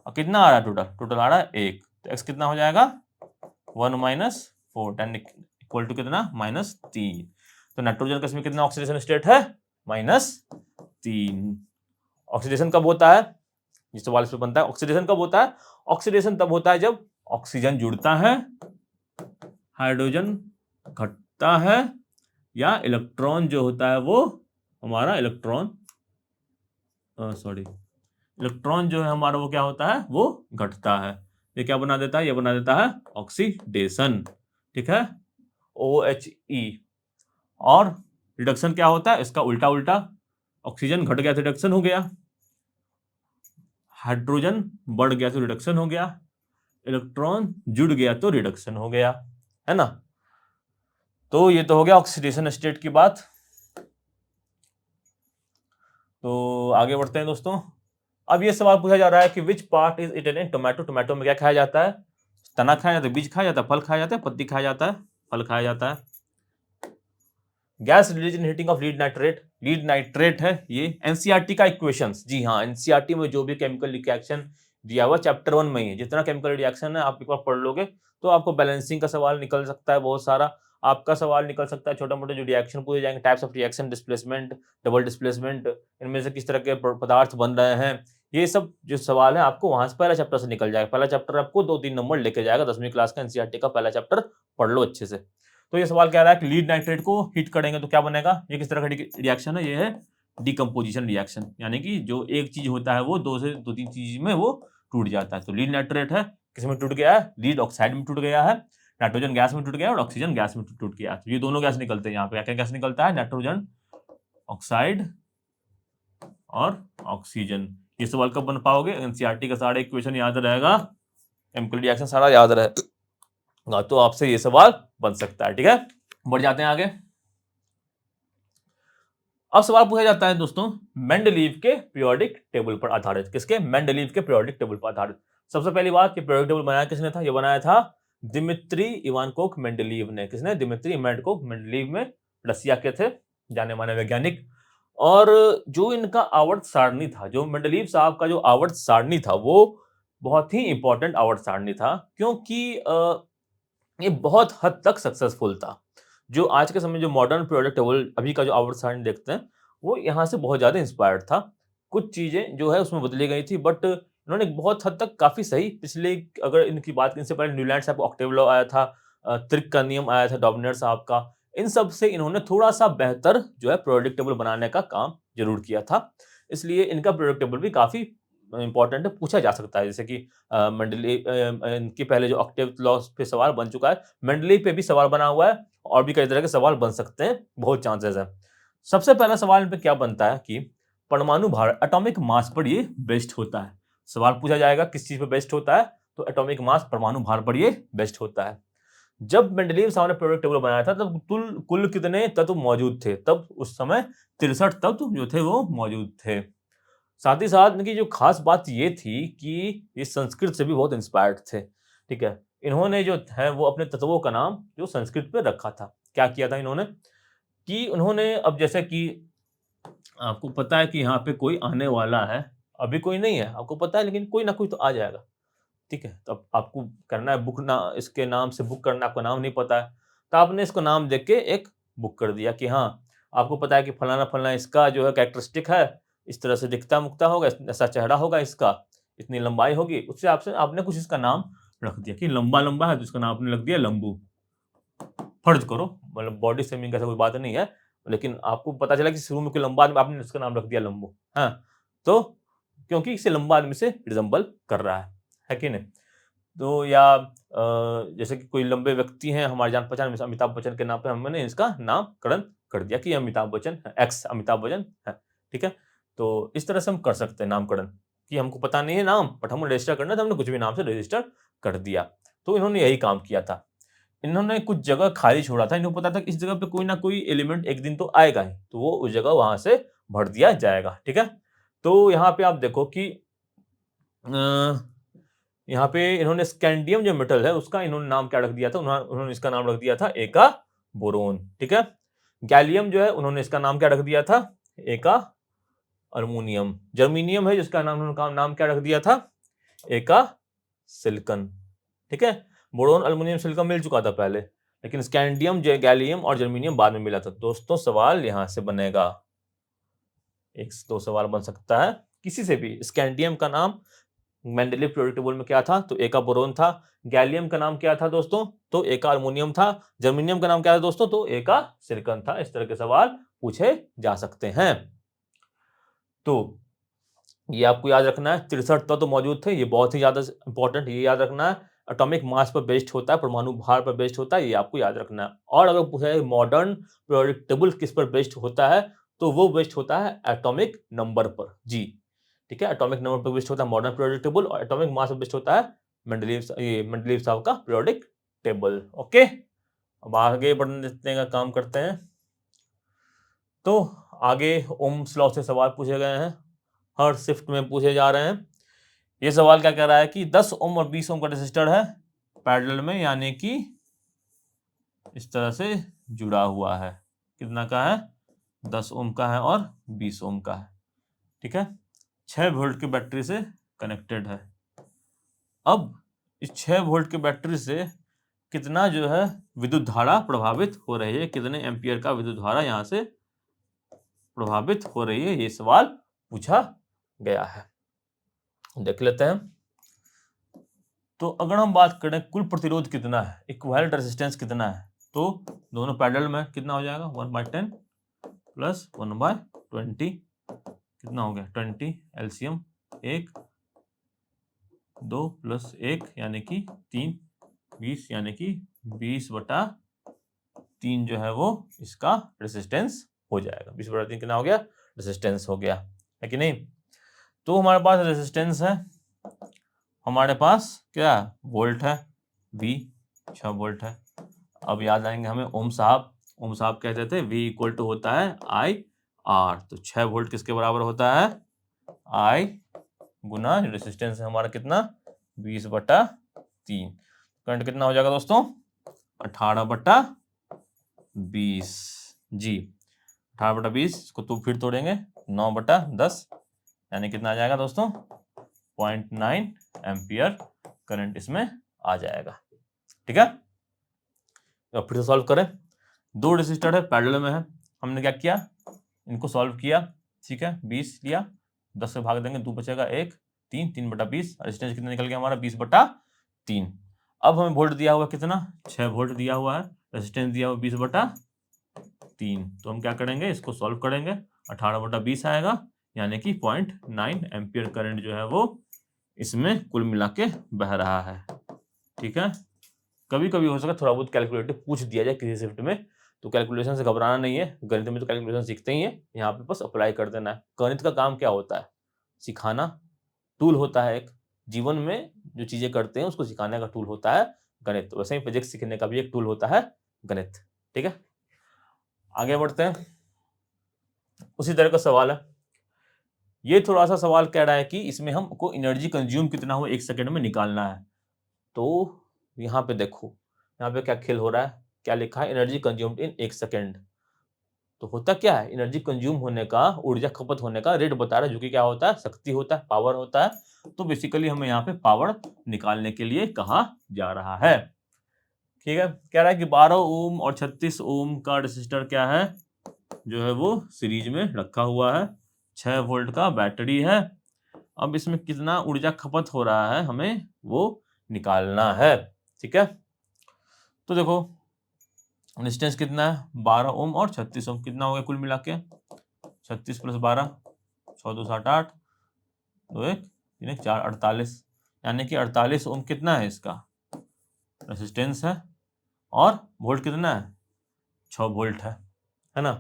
और कितना आ रहा है टोटल आ रहा है 1, तो X कितना हो जाएगा 1 - 4 10 इक्वल टू कितना -3। तो नाइट्रोजन का इसमें कितना ऑक्सीडेशन स्टेट है, -3। ऑक्सीडेशन कब होता है, ये सवाल इस पे बनता है, ऑक्सीडेशन कब होता है, ऑक्सीडेशन तब होता है जब ऑक्सीजन जुड़ता है, हाइड्रोजन घटता है, या इलेक्ट्रॉन जो होता है वो हमारा इलेक्ट्रॉन जो है हमारा वो क्या होता है, वो घटता है। ये क्या बना देता है, ये बना देता है ऑक्सीडेशन। ठीक है, OHE। और रिडक्शन क्या होता है, इसका उल्टा, ऑक्सीजन घट गया तो रिडक्शन हो गया, हाइड्रोजन बढ़ गया तो रिडक्शन हो गया, इलेक्ट्रॉन जुड़ गया तो रिडक्शन हो गया, है ना। तो ये तो हो गया ऑक्सीडेशन स्टेट की बात। तो आगे बढ़ते हैं दोस्तों। अब ये सवाल पूछा जा रहा है कि which part is eaten in tomato. Tomato में क्या खाया जाता है, तना खाया जाता है, बीज खाया जाता है, फल खाया जाता है, पत्ती खाया जाता है, फल खाया जाता है। Gas release in heating of lead nitrate है ये एनसीईआरटी का इक्वेशंस। जी हाँ, एनसीईआरटी में जो भी केमिकल रिएक्शन दिया हुआ चैप्टर 1 में ही है, जितना केमिकल रिएक्शन है आप एक बार पढ़ लोगे तो आपको बैलेंसिंग का सवाल निकल सकता है, बहुत सारा आपका सवाल निकल सकता है, छोटा मोटे जो रिएक्शन पूछे जाएंगे, types of reaction, displacement, double displacement, इनमें से किस तरह के पदार्थ बन रहे हैं, ये सब जो सवाल है आपको वहां से पहला चैप्टर से निकल जाएगा। पहला चैप्टर आपको 2-3 नंबर लेके जाएगा, 10वीं क्लास का एनसीईआरटी का पहला चैप्टर पढ़ लो अच्छे से। तो ये सवाल कह रहा है कि लीड नाइट्रेट को हीट करेंगे तो क्या बनेगा, ये किस तरह का रिएक्शन है, ये है डिकम्पोजिशन रिएक्शन, यानी कि जो एक चीज होता है वो 2-3 चीज में वो टूट जाता है। तो लीड नाइट्रेट है, किसमें टूट गया है, लीड ऑक्साइड में टूट गया है, नाइट्रोजन गैस में टूट गया और ऑक्सीजन गैस में टूट गया। तो ये दोनों गैस निकलते हैं यहाँ पे, क्या गैस निकलता है, नाइट्रोजन ऑक्साइड और ऑक्सीजन। ये सवाल कब बन पाओगे, एनसीईआरटी का सारा इक्वेशन याद रहेगा, केमिकल रिएक्शन सारा याद रहेगा, तो आपसे ये सवाल बन सकता है। ठीक है, बढ़ जाते हैं आगे। अब सवाल पूछा जाता है दोस्तों मेंडलीव के पीरियोडिक टेबल पर आधारित, किसके, मेंडलीव के पीरियोडिक टेबल पर आधारित। सबसे पहली बात कि पीरियोडिक टेबल बनाया किसने था, ये बनाया था दिमित्री इवानकोव मेंडलीव ने। किसने, दिमित्री इवानकोव मेंडलीव में, रसिया के थे जाने माने वैज्ञानिक। और जो इनका आवर्त सारणी था, जो मेंडलीव साहब का जो आवर्त सारणी था वो बहुत ही इंपॉर्टेंट आवर्त सारणी था, क्योंकि ये बहुत हद तक सक्सेसफुल था। जो आज के समय जो मॉडर्न पीरियोडिक टेबल अभी का जो आवर्त सारणी देखते हैं वो यहाँ से बहुत ज्यादा इंस्पायर्ड था। कुछ चीजें जो है उसमें बदली गई थी, बट इन्होंने बहुत हद तक काफी सही, पिछले अगर इनकी बात, इनसे पहले न्यूलैंड साहब ऑक्टेव लॉ आया था, त्रिक का नियम आया था डॉबनेर साहब का, इन सब से इन्होंने थोड़ा सा बेहतर जो है पीरियोडिक टेबल बनाने का काम जरूर किया था। इसलिए इनका पीरियोडिक टेबल भी काफी इंपॉर्टेंट है, पूछा जा सकता है। जैसे कि इनके पहले जो ऑक्टेव लॉ पे सवाल बन चुका है, मेंडलीव पे भी सवाल बना हुआ है, और भी कई तरह के सवाल बन सकते हैं, बहुत चांसेस है। सबसे पहला सवाल इन पे क्या बनता है कि परमाणु भार, एटॉमिक मास पर ये बेस्ड होता है। सवाल पूछा जाएगा किस चीज पर बेस्ड होता है, तो एटॉमिक मास, परमाणु भार पर ये बेस्ड होता है। जब मेंडलीव साहब ने पीरियोडिक टेबल बनाया था तब कुल कितने तत्व मौजूद थे, तब उस समय 63 तत्व जो थे वो मौजूद थे। साथ ही साथ इनकी जो खास बात ये थी कि ये संस्कृत से भी बहुत इंस्पायर्ड थे। ठीक है, इन्होंने जो है वो अपने तत्वों का नाम जो संस्कृत पे रखा था। क्या किया था इन्होंने कि उन्होंने, अब जैसे कि आपको पता है कि यहाँ पे कोई आने वाला है, अभी कोई नहीं है, आपको पता है, लेकिन कोई ना कोई तो आ जाएगा, ठीक है? तो अब आपको करना है बुक, ना इसके नाम से बुक करना, आपको नाम नहीं पता है, तो आपने इसको नाम देके एक बुक कर दिया कि हाँ, आपको पता है कि फलाना-फलाना इसका जो है कैरेक्टरिस्टिक है, इस तरह से दिखता-मुखता होगा, ऐसा चेहरा होगा इसका, इतनी लंबाई होगी, उससे आपसे आपने कुछ इसका नाम रख दिया कि लंबा-लंबा है, तो इसका नाम आपने रख दिया लंबू। फर्ज़ करो, मतलब बॉडी शेमिंग का ऐसा कोई बात नहीं है, लेकिन आपको पता चला कि शुरू में कोई लंबा आदमी, आपने उसका नाम रख दिया लंबू, हाँ? तो क्योंकि इसे लंबा आदमी से रिज़ेम्बल कर रहा है कि नहीं? तो या जैसे कि कोई लंबे व्यक्ति हैं हमारे जान-पहचान में, अमिताभ बच्चन के नाम पे हमने इसका नामकरण कर दिया कि अमिताभ बच्चन, एक्स अमिताभ बच्चन है, ठीक है? तो इस तरह से हम कर सकते हैं नामकरण, कि हमको पता नहीं है नाम, बट हमें रजिस्टर करना है, तो हमने कुछ भी नाम से रजिस्टर कर दिया। तो इन्होंने यही काम किया था। इन्होंने कुछ जगह खाली छोड़ा था, इन्हें पता था कि इस जगह पे कोई ना कोई एलिमेंट एक दिन तो आएगा ही, तो वो उस जगह वहाँ से भर दिया जाएगा, ठीक है? तो यहाँ पे आप देखो कि अ यहाँ पे इन्होंने स्कैंडियम जो मेटल है उसका इन्होंने नाम क्या रख दिया था, उन्होंने इसका नाम रख दिया था एका बोरोन, ठीक है? गैलियम जो है उन्होंने इसका नाम क्या रख दिया था, एका अल्युमिनियम। जर्मेनियम है जिसका नाम उन्होंने नाम क्या रख दिया था, एका सिलिकॉन, ठीक है? बोरोन, अल्युमिनियम, सिलिकॉन मिल चुका था पहले, लेकिन स्कैंडियम, गैलियम और जर्मेनियम बाद में मिला था। दोस्तों सवाल यहाँ से बनेगा, एक दो सवाल बन सकता है किसी से भी। स्कैंडियम का नाम मेंडेलीव पीरियोडिक टेबल में क्या था, तो एका बोरोन था। गैलियम का नाम क्या था दोस्तों, तो एका अल्युमिनियम था। जर्मेनियम का नाम क्या था दोस्तों, तो एका सिलिकॉन था। इस तरह के सवाल पूछे जा सकते हैं। तो ये आपको याद रखना है, 63 तत्व तो मौजूद थे, ये बहुत ही ज्यादा इंपॉर्टेंट, ये याद रखना है। एटॉमिक मास पर बेस्ड होता है, परमाणु भार पर बेस्ड होता है, ये आपको याद रखना है। और अगर पूछा जाए मॉडर्न पीरियोडिक टेबल किस पर बेस्ड होता है, तो वो बेस्ड होता है एटॉमिक नंबर पर, जी, ठीक है? एटॉमिक नंबर पर बेस्ड होता है मॉडर्न पीरियोडिक टेबल, और एटॉमिक मास पर बेस्ड होता है मेंडलीव साहब का पीरियोडिक टेबल। ओके, अब आगे बढ़ने का काम करते हैं। तो आगे ओम्स लॉ से सवाल पूछे गए हैं, हर शिफ्ट में पूछे जा रहे हैं। ये सवाल क्या कह रहा है कि 10 ओम और 20 ओम का रेजिस्टर है पैरेलल में, यानी कि इस तरह से जुड़ा हुआ है। कितना का है, 10 ओम का है और 20 ओम का है, ठीक है? 6 वोल्ट की बैटरी से कनेक्टेड है। अब इस 6 वोल्ट की बैटरी से कितना जो है विद्युत धारा प्रभावित हो रही है, कितने एम्पियर का विद्युत धारा यहाँ से प्रभावित हो रही है, ये सवाल पूछा गया है। देख लेते हैं। तो अगर हम बात करें कुल प्रतिरोध कितना है, इक्विवेलेंट रेजिस्टेंस कितना है, तो दोनों पैरेलल में कितना हो जाएगा, 1/10 प्लस 1/20, कितना हो गया 20, एलसीएम 1, 2 प्लस 1 यानी कि 3, 20 यानी कि 20/3 जो है वो इसका रेजिस्टेंस हो जाएगा। 20/3 कितना हो गया, रेजिस्टेंस हो गया, है कि नहीं? तो हमारे पास रेजिस्टेंस है, हमारे पास क्या वोल्ट है, V 6 वोल्ट है। अब याद आएंगे हमें ओम साहब कहते थे V इक्वल टू होता है IR, तो 6 वोल्ट किसके बराबर होता है, I गुना रेजिस्टेंस है हमारा कितना, 20/3। करंट कितना हो जाएगा दोस्तों, 18/20, जी 18/20, इसको तो फिर तोड़ेंगे 9/10, यानी कितना आ जाएगा दोस्तों, 0.9 एम्पियर करंट इसमें आ जाएगा, ठीक है? तो फिर से सॉल्व करें। दो रेजिस्टर है, पैरेलल में है, हमने क्या किया, इनको सॉल्व किया, ठीक है? 20 लिया, 10 से भाग देंगे, 2 बचेगा 1, 3, 3/20, रेजिस्टेंस कितना निकल गया हमारा, 20/3। अब हमें वोल्ट दिया हुआ कितना, 6 वोल्ट दिया हुआ है, रेजिस्टेंस दिया हुआ 20/3, तो हम क्या करेंगे, इसको सॉल्व करेंगे, 18/20 आएगा, यानी कि 0.9 एम्पियर करंट जो है वो इसमें कुल मिला के बह रहा है, ठीक है? कभी कभी हो सकता है थोड़ा बहुत कैलकुलेटर पूछ दिया जाए किसी शिफ्ट में, तो कैलकुलेशन से घबराना नहीं है, गणित में तो कैलकुलेशन सीखते ही है, यहाँ पे बस अप्लाई कर देना है। गणित का काम क्या होता है, सिखाना, टूल होता है एक, जीवन में जो चीजें करते हैं उसको सिखाने का टूल होता है गणित, वैसे ही फिजिक्स सीखने का भी एक टूल होता है गणित, ठीक है? आगे बढ़ते हैं, उसी तरह का सवाल है। ये थोड़ा सा सवाल कह रहा है कि इसमें हमको एनर्जी कंज्यूम कितना हो 1 सेकंड में निकालना है। तो यहाँ पे देखो, यहाँ पे क्या खेल हो रहा है, क्या लिखा है, एनर्जी कंज्यूम्ड इन 1 सेकंड। तो होता क्या है, एनर्जी कंज्यूम होने का, ऊर्जा खपत होने का रेट बता रहा है, जो कि क्या होता है, शक्ति होता है, पावर होता है। तो बेसिकली हमें यहाँ पे पावर निकालने के लिए कहा जा रहा है। ठीक है, कह रहा है कि 12 ओम और 36 ओम का रेसिस्टर क्या है, जो है वो सीरीज में रखा हुआ है। 6 वोल्ट का बैटरी है। अब इसमें कितना ऊर्जा खपत हो रहा है हमें वो निकालना है। ठीक है, तो देखो रेजिस्टेंस कितना है, 12 ओम और 36 ओम, कितना हो गया कुल मिला के, 36 + 12, 6 2 7 8, 2 1 3 1 4, 48, यानी कि 48 ओम कितना है इसका रेजिस्टेंस है, और वोल्ट कितना है, 6 वोल्ट है ना।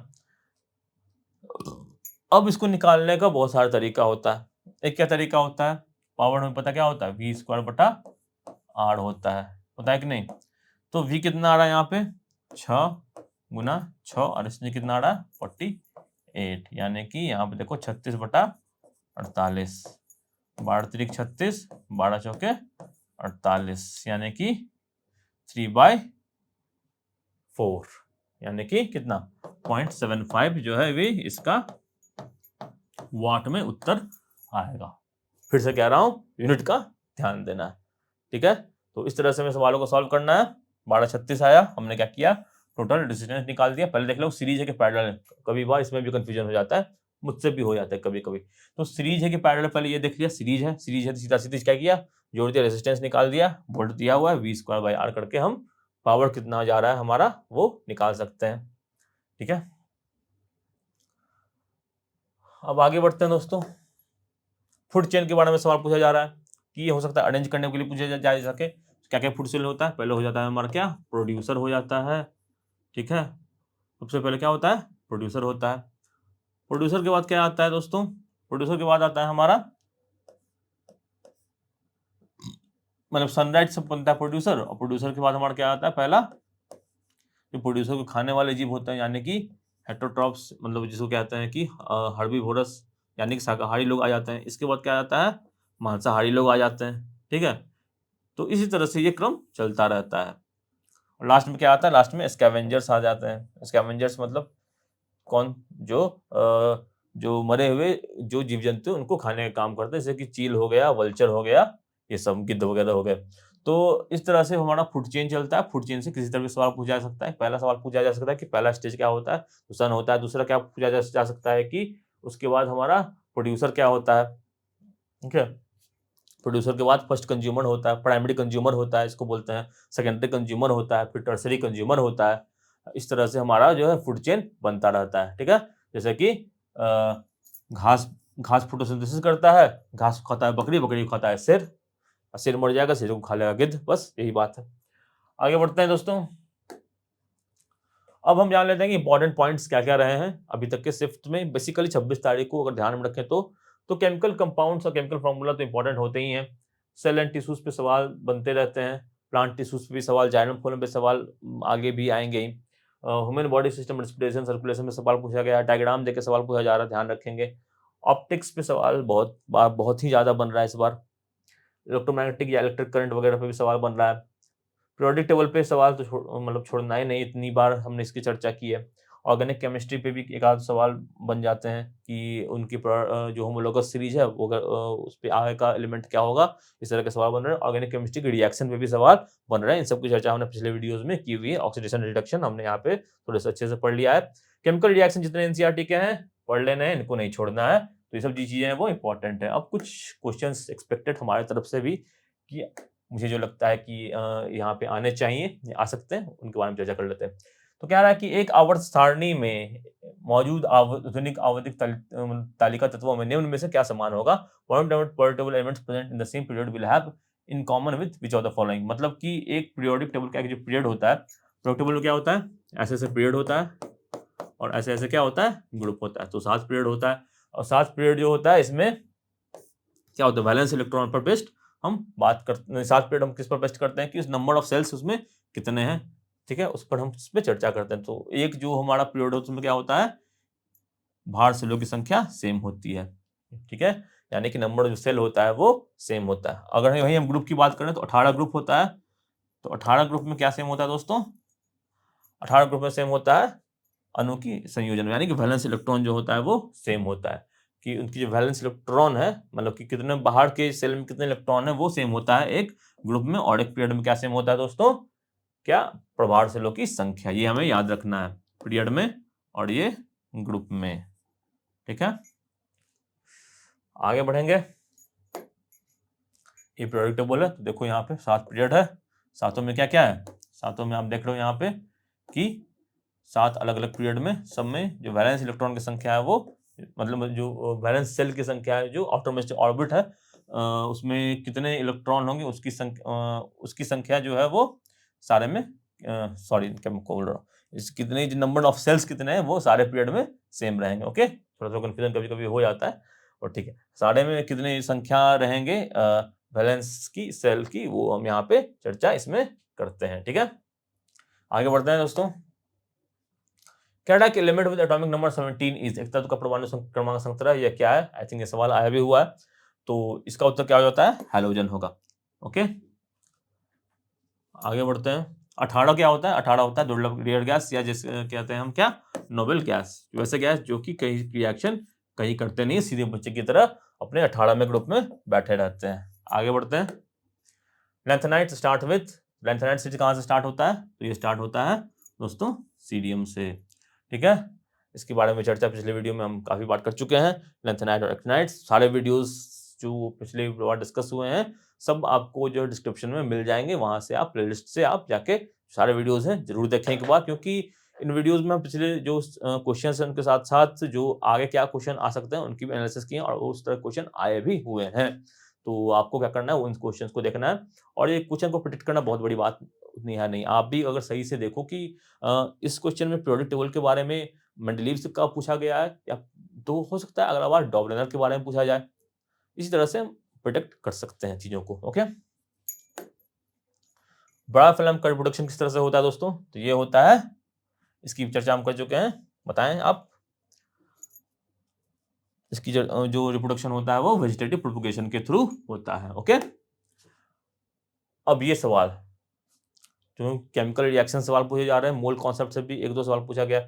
अब इसको निकालने का बहुत सारा तरीका होता है। एक क्या तरीका होता है, पावर हमें पता क्या होता है, V² / R होता है, पता है कि नहीं। तो V कितना आ रहा है यहाँ पे, 6 × 6, और इसमें कितना आ रहा है, 48, यानी कि यहाँ पे देखो 36/48, 12 3 36, 12 चौके 48, यानी कि 3/4, यानी कि कितना 0.75 जो है वे इसका वाट में उत्तर आएगा। फिर से कह रहा हूं, यूनिट का ध्यान देना है। ठीक है, तो इस तरह से हमें सवालों को सॉल्व करना है। 1236 आया, हमने क्या किया, टोटल रेजिस्टेंस निकाल दिया। पहले देख लो सीरीज है कि पैरेलल है, कभी बार इसमें भी कंफ्यूजन हो जाता है, मुझसे भी हो जाता है कभी कभी। तो सीरीज है कि पैरेलल, पहले ये देख लिया, सीरीज है तो सीधा सीधा क्या किया, जोड़ दिया, रेजिस्टेंस निकाल दिया, वोल्ट दिया हुआ है, V²/R करके हम पावर कितना जा रहा है हमारा वो निकाल सकते हैं। ठीक है, अब आगे बढ़ते हैं दोस्तों। फूड चेन के बारे में सवाल पूछा जा रहा है कि ये हो सकता है अरेंज करने के लिए पूछा जा सके। क्या क्या फूड चेन होता है, पहले हो जाता है हमारा क्या, प्रोड्यूसर हो जाता है। ठीक है, सबसे पहले क्या होता है, प्रोड्यूसर होता है। प्रोड्यूसर के बाद क्या आता है दोस्तों, प्रोड्यूसर के बाद आता है हमारा, मतलब सनराइज सब बनता है प्रोड्यूसर, और प्रोड्यूसर के बाद हमारा क्या आता है, पहला जो प्रोड्यूसर को खाने वाले जीव होते हैं, यानी कि हेटरोट्रॉप्स, मतलब जिसको कहते हैं कि हर्बीवोरस, यानी कि शाकाहारी लोग आ जाते हैं। इसके बाद क्या आता है, मांसाहारी लोग आ जाते हैं। ठीक है, तो इसी तरह से ये क्रम चलता रहता है। और लास्ट में क्या आता है, लास्ट में स्कैवेंजर्स आ जाते हैं। स्कैवेंजर्स मतलब कौन, जो मरे हुए जो जीव जंतु उनको खाने का काम करते हैं, जैसे कि चील हो गया, वल्चर हो गया, ये सब गिद्ध वगैरह हो गए। तो इस तरह से हमारा फूड चेन चलता है। फूड चेन से किसी तरह का सवाल पूछा जा सकता है। पहला सवाल पूछा जा सकता है कि पहला स्टेज क्या होता है, तो सन होता है। दूसरा क्या पूछा जा सकता है कि उसके बाद हमारा प्रोड्यूसर क्या होता है। ठीक है, प्रोड्यूसर के बाद फर्स्ट कंज्यूमर होता है, प्राइमरी कंज्यूमर होता है, इसको बोलते हैं, सेकेंडरी कंज्यूमर होता है, फिर टर्सरी कंज्यूमर होता है। इस तरह से हमारा जो है फूड चेन बनता रहता है। ठीक है, जैसे कि घास घास फोटोसिंथेसिस करता है, घास खाता है बकरी, बकरी खाता है शेर, शेर मर जाएगा, शेर को खा लेगा गिद्ध, बस यही बात है। आगे बढ़ते हैं दोस्तों। अब हम जान लेते हैं कि इंपॉर्टेंट पॉइंट्स क्या क्या रहे हैं अभी तक के शिफ्ट में। बेसिकली 26 तारीख को अगर ध्यान में रखें तो केमिकल कंपाउंड्स और केमिकल फार्मूला तो इंपॉर्टेंट होते ही हैं। सेल एंड टिश्यूज पे सवाल बनते रहते हैं, प्लांट टिश्यूज पे भी सवाल, जाइलम फोरम पे सवाल आगे भी आएंगे ही। Human body system, respiration, circulation में सवाल पूछा गया है, डायग्राम देकर सवाल पूछा जा रहा है, ध्यान रखेंगे। ऑप्टिक्स पे सवाल बहुत ही ज्यादा बन रहा है इस बार। इलेक्ट्रोमैग्नेटिक या इलेक्ट्रिक करंट वगैरह पे भी सवाल बन रहा है। पीरियोडिक टेबल पे सवाल तो मतलब छोड़ना ही नहीं, इतनी बार हमने इसकी चर्चा की है। ऑर्गेनिक केमिस्ट्री पे भी एक आध सवाल बन जाते हैं कि उनकी जो होमोलोगस सीरीज है वो उस पे आगे का एलिमेंट क्या होगा, इस तरह के सवाल बन रहे हैं। ऑर्गेनिक केमिस्ट्री के रिएक्शन पे भी सवाल बन रहे हैं। इन सब की चर्चा हमने पिछले वीडियोस में की हुई है। ऑक्सीडेशन रिडक्शन हमने यहाँ पे थोड़े से अच्छे से पढ़ लिया है। केमिकल रिएक्शन जितने एनसीईआरटी के हैं पढ़ लेने हैं, इनको नहीं छोड़ना है। तो ये सब जो चीजें हैं वो इंपॉर्टेंट है। अब कुछ क्वेश्चन एक्सपेक्टेड हमारे तरफ से भी कि मुझे जो लगता है कि यहाँ पे आने चाहिए, आ सकते हैं, उनके बारे में चर्चा कर लेते हैं। तो कह रहा है कि एक आवर्त सारणी में मौजूद आधुनिक आवधिक तालिका तत्वों में निम्न में से क्या समान होगा। portable elements present in the same period will have in common with which of the following। मतलब कि एक पीरियोडिक टेबल का जो पीरियड होता है, पीरियोडिक टेबल क्या होता है, ऐसे ऐसे पीरियड होता है और ऐसे ऐसे क्या होता है, ग्रुप होता है। तो 7 पीरियड होता है, और 7 पीरियड जो होता है इसमें क्या होता है, वैलेंस इलेक्ट्रॉन पर बेस्ड हम बात करते हैं। 7 पीरियड हम किस पर बेस्ट करते हैं कि उस नंबर ऑफ सेल्स उसमें कितने हैं। ठीक है, उस पर हम इसमें चर्चा करते हैं। तो एक जो हमारा पीरियड होता है उसमें क्या होता है, भार सेलों की संख्या सेम होती है। ठीक है, यानी कि नंबर जो सेल होता है वो सेम होता है। अगर वही हम ग्रुप की बात करें तो 18 ग्रुप होता है। तो 18 ग्रुप में क्या सेम होता है दोस्तों? 18 ग्रुप में सेम होता है अणु की संयोजन, यानी कि वैलेंस इलेक्ट्रॉन जो होता है वो सेम होता है, कि उनकी जो वैलेंस इलेक्ट्रॉन है, मतलब कि कितने बाहर के सेल में कितने इलेक्ट्रॉन है वो सेम होता है एक ग्रुप में। और एक पीरियड में क्या सेम होता है दोस्तों? क्या? प्रभार सेलों की संख्या। ये हमें याद रखना है, पीरियड में और ये ग्रुप में। ठीक है, आगे बढ़ेंगे। ये पीरियोडिक टेबल है, तो देखो यहाँ पे 7 पीरियड है। सातों में क्या क्या है? सातों में आप देख रहे हो यहाँ पे कि 7 अलग अलग पीरियड में, सब में जो वैलेंस इलेक्ट्रॉन की संख्या है वो, मतलब जो वैलेंस सेल की संख्या है जो आउटर मोस्ट ऑर्बिट है, उसमें कितने इलेक्ट्रॉन होंगे उसकी संख्या जो है वो सारे में, सॉरी क्या मैं बोल रहा हूँ, इस कितने जो नंबर ऑफ सेल्स कितने हैं वो सारे पीरियड में सेम रहेंगे। ओके, थोड़ा सा कंफ्यूजन कभी कभी हो जाता है, और ठीक है, सारे में कितने संख्या रहेंगे वैलेंस की सेल की, वो हम यहाँ पे चर्चा इसमें करते हैं। ठीक है, आगे बढ़ते हैं दोस्तों। कह रहा है कि element with atomic number 17 is, एक तत्व का परमाणु क्रमांक 17 है, ये क्या है? आई थिंक ये सवाल आया भी हुआ है, तो इसका उत्तर क्या हो जाता है? हैलोजन होगा। ओके, आगे बढ़ते हैं। 18 क्या होता है? 18 होता है दुर्लभ रेयर गैस, या जिसे कहते हैं हम क्या? Noble gas. वैसे गैस जो कि कई रिएक्शन कहीं करते नहीं, सीधे बच्चे की तरह अपने 18 में ग्रुप में बैठे रहते हैं। आगे बढ़ते हैं। Lanthanide start with, lanthanide city कहाँ से स्टार्ट होता है? तो ये स्टार्ट होता है दोस्तों सीडियम से। ठीक है, इसके बारे में चर्चा पिछले वीडियो में हम काफी बात कर चुके हैं। लैंथेनाइट और एक्टिनाइट सारे वीडियोस जो पिछले बार डिस्कस हुए हैं सब आपको जो डिस्क्रिप्शन में मिल जाएंगे, वहां से आप प्लेलिस्ट से आप जाके सारे वीडियोस हैं जरूर देखें एक बार, क्योंकि इन वीडियोस में हम पिछले जो क्वेश्चन हैं उनके साथ साथ जो आगे क्या क्वेश्चन आ सकते हैं उनकी भी एनालिसिस किए और उस तरह क्वेश्चन आए भी हुए हैं। तो आपको क्या करना है, उन क्वेश्चंस को देखना है, और ये क्वेश्चन को प्रेडिक्ट करना बहुत बड़ी बात उतनी है नहीं। आप भी अगर सही से देखो कि इस क्वेश्चन में पीरियोडिक टेबल के बारे में मेंडलीव का पूछा गया है, या तो हो सकता है अगला बार डॉबलेनर के बारे में पूछा जाए, इसी तरह से हम प्रोटेक्ट कर सकते हैं चीजों को। ओके, बड़ा फिल्म का रिप्रोडक्शन किस तरह से होता है दोस्तों? तो ये होता है, इसकी चर्चा हम कर चुके हैं, बताएं आप। इसकी जो रिप्रोडक्शन होता है वो वेजिटेटिव प्रोपगेशन के थ्रू होता है। ओके, अब ये सवाल जो केमिकल रिएक्शन सवाल पूछे जा रहे हैं, मोल कॉन्सेप्ट से भी एक दो सवाल पूछा गया,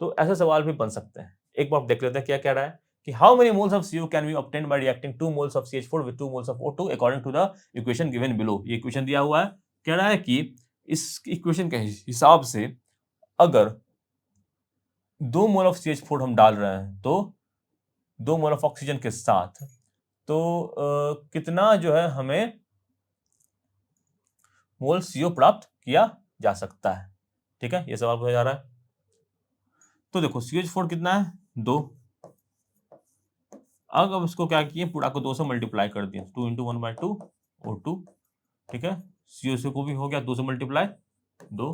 तो ऐसे सवाल भी बन सकते हैं। एक बार देख लेते हैं क्या कह रहा है कि how many moles of CO can be obtained by reacting 2 moles of CH4 with 2 moles of O2 according to the equation given below. ये इक्वेशन दिया हुआ है, कह रहा है कि इस इक्वेशन के हिसाब से अगर 2 मोल ऑफ CH4 हम डाल रहे हैं तो 2 मोल ऑफ ऑक्सीजन के साथ, तो कितना जो है हमें मोल CO प्राप्त किया जा सकता है। ठीक है, ये सवाल पूछा जा रहा है। तो देखो CH4 कितना है? 2। अब इसको क्या किए, पूरा को 2 से मल्टीप्लाई कर दिया, 2 × 1/2 O2। ठीक है, CO को भी हो गया 2 से मल्टीप्लाई 2,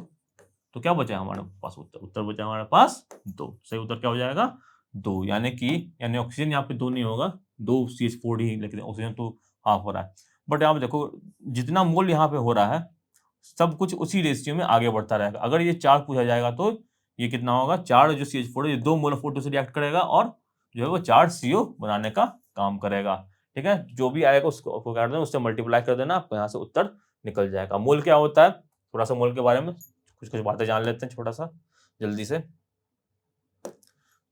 तो क्या बचा हमारे पास? उत्तर बचा हमारे पास 2। सही उत्तर क्या हो जाएगा? 2, यानी ऑक्सीजन यहाँ पे 2 नहीं होगा, 2 CH4 ही, लेकिन ऑक्सीजन तो हाफ हो रहा है। बट यहाँ पे देखो जितना मोल यहाँ पे हो रहा है सब कुछ उसी रेशियो में आगे बढ़ता रहेगा। अगर ये 4 पूछा जाएगा तो ये कितना होगा? 4 जो CH4 है ये 2 मोल ऑफ O2 से रिएक्ट करेगा और जो है वो 4 CO बनाने का काम करेगा। ठीक है, जो भी आएगा उसको कर देना, उससे मल्टीप्लाई कर देना, आपको यहाँ से उत्तर निकल जाएगा। मोल क्या होता है? थोड़ा सा मोल के बारे में कुछ बातें जान लेते हैं छोटा सा जल्दी से।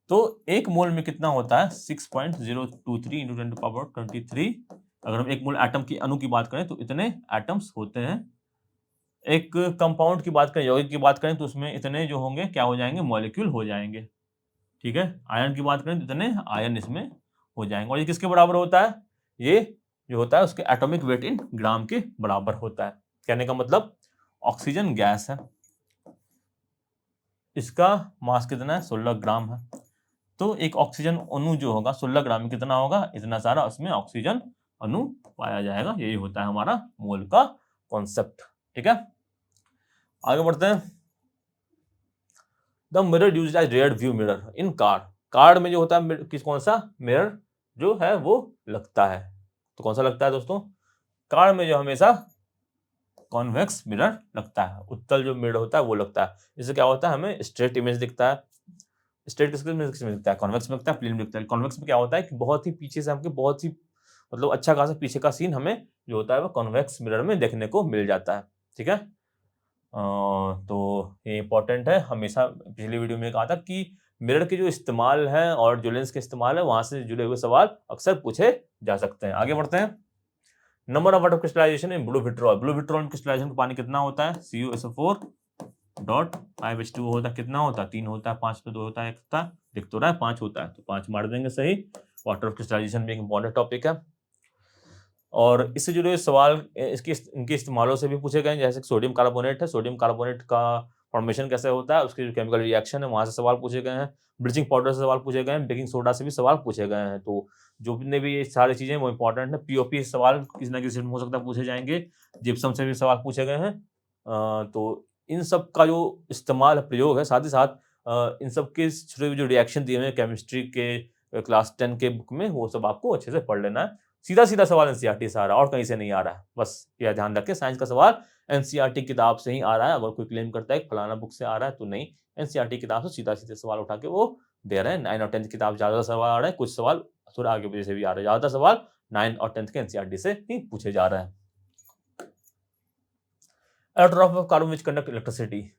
तो एक मोल में कितना होता है? 6.023 × 10⁻23। अगर हम एक मोल एटम की अणु की बात करें तो इतने एटम्स होते हैं। एक कंपाउंड की बात करें, यौगिक की बात करें, तो उसमें इतने जो होंगे क्या हो जाएंगे? मॉलिक्यूल हो जाएंगे। ठीक है, आयन की बात करें तो इतने आयन इसमें हो जाएंगे। और ये किसके बराबर होता है? ये जो होता है उसके एटॉमिक वेट इन ग्राम के बराबर होता है। कहने का मतलब ऑक्सीजन गैस है, इसका मास कितना है? 16 ग्राम है। तो एक ऑक्सीजन अणु जो होगा 16 ग्राम में कितना होगा? इतना सारा उसमें ऑक्सीजन अणु पाया जाएगा। यही होता है हमारा मोल का कॉन्सेप्ट। ठीक है, आगे बढ़ते हैं। The mirror used as rear view mirror in car. Car में जो होता है कौन सा मिरर जो है वो लगता है? तो कौन सा लगता है दोस्तों? कार में जो हमेशा कॉन्वेक्स मिरर लगता है, उत्तल जो मिरर होता है वो लगता है। इससे क्या होता है? हमें स्ट्रेट इमेज दिखता है। स्ट्रेट किसमें दिखता है? कॉन्वेक्स में दिखता है, प्लेन में दिखता है। कॉन्वेक्स में क्या होता है कि बहुत ही पीछे से हमको बहुत ही मतलब अच्छा खासा पीछे का सीन हमें जो होता है वो कॉन्वेक्स मिरर में देखने को मिल जाता है। ठीक है, तो ये इंपॉर्टेंट है। हमेशा पिछली वीडियो में कहा था कि मिरर के जो इस्तेमाल है और जो लेंस के इस्तेमाल है वहां से जुड़े हुए सवाल अक्सर पूछे जा सकते हैं। आगे बढ़ते हैं। Number of water crystallization in blue vitriol. Blue vitriol में क्रिस्टलाइजेशन पानी कितना होता है? CuSO4 डॉट 5H2 होता है। कितना होता है? 3 होता है। 5 पे 2 होता है, 1 होता है। दिख तो रहा है 5 होता है, तो 5 मार देंगे सही। वाटर क्रिस्टलाइजेशन भी एक इंपॉर्टेंट टॉपिक है और इससे जुड़े सवाल इसके इनके इस्तेमालों से भी पूछे गए हैं। जैसे सोडियम कार्बोनेट है, सोडियम कार्बोनेट का फॉर्मेशन कैसे होता है, उसके जो केमिकल रिएक्शन है वहां से सवाल पूछे गए हैं। ब्लीचिंग पाउडर से सवाल पूछे गए हैं, बेकिंग सोडा से भी सवाल पूछे गए हैं। तो जो भी ये सारी चीजें वो इंपॉर्टेंट है। पीओपी सवाल किसी ना किसी में हो सकता है पूछे जाएंगे। जिप्सम से भी सवाल पूछे गए हैं। तो इन सब का जो इस्तेमाल प्रयोग है, साथ ही साथ इन सब के छुटे हुए जो रिएक्शन दिए हुए हैं केमिस्ट्री के क्लास 10 के बुक में, वो सब आपको अच्छे से पढ़ लेना है। सीधा सीधा सवाल एनसीईआरटी से आ रहा है और कहीं से नहीं आ रहा है। बस यह ध्यान रखें, साइंस का सवाल एनसीईआरटी किताब से ही आ रहा है। अगर कोई क्लेम करता है फलाना बुक से आ रहा है तो नहीं, एनसीईआरटी किताब से सीधा सीधे सवाल उठा के वो दे रहे हैं। 9 और 10 की किताब ज्यादा सवाल आ रहे हैं, कुछ सवाल थोड़ा आगे पीछे से भी आ रहे हैं। ज्यादातर सवाल 9 और 10 के एनसीईआरटी से ही पूछे जा रहे हैं। Allotrope of carbon which conduct electricity,